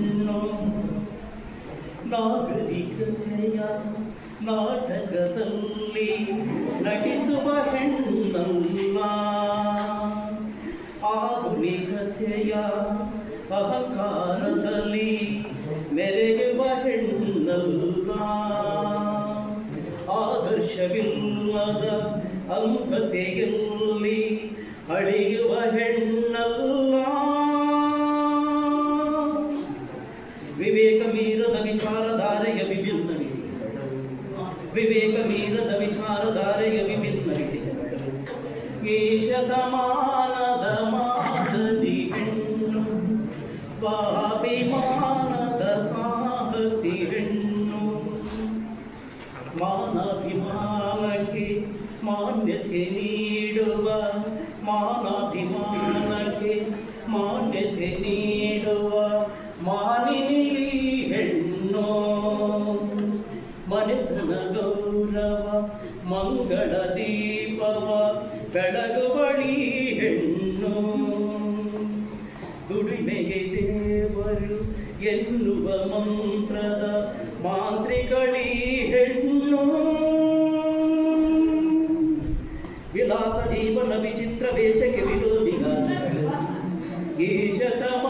ಹೆಣ್ಣು ನಾಗರಿಕತೆಯ ನಾಟಕದಲ್ಲಿ ನಟಿಸುವ ಹೆಣ್ಣಲ್ಲ, ಆಧುನಿಕತೆಯ ಅಹಂಕಾರದಲ್ಲಿ ಮೆರೆಯುವ ಹೆಣ್ಣಲ್ಲ, ಆದರ್ಶವಿಲ್ಲದ ಅಂಧತೆಯಲ್ಲಿ ಅಳಿಯುವ ಹೆಣ್ಣಲ್ಲ, ವಿವೇಕ ಮೀರದ ವಿಚಾರಧಾರೆಯ ವಿಭಿನ್ನವಿದೆ, ವಿವೇಕ ಮೀರದ ವಿಚಾರಧಾರೆಯ ವಿಭಿನ್ನವಿದೆ. ಈ ಶತಮಾನದ ಮಾದರಿ ಹೆಣ್ಣು, ಸ್ವಾಭಿಮಾನದ ಸಾಹಸಿ ಹೆಣ್ಣು, ಮಾನಾಭಿಮಾನಕ್ಕೆ ಮಾನ್ಯತೆ ನೀಡುವ, ಮಾನಾಭಿಮಾನಕ್ಕೆ ಮಾನ್ಯತೆ ನೀಡುವ ಮಾನಿನಿ ಹೆಣ್ಣು, ಮನೆತನ ಗೌರವ ಮಂಗಳ ದೀಪವ ಬೆಳಗುವಳಿ ಹೆಣ್ಣು, ದುಡಿಮೆಗೆ ದೇವರು ಎನ್ನುವ ಮಂತ್ರದ ಮಾಂತ್ರಿಕಳಿ ಹೆಣ್ಣು, ವಿಲಾಸ ಜೀವನ ವಿಚಿತ್ರ ವೇಷಕ್ಕೆ ವಿರೋಧಿಗ ಈ ಶತಮಾನ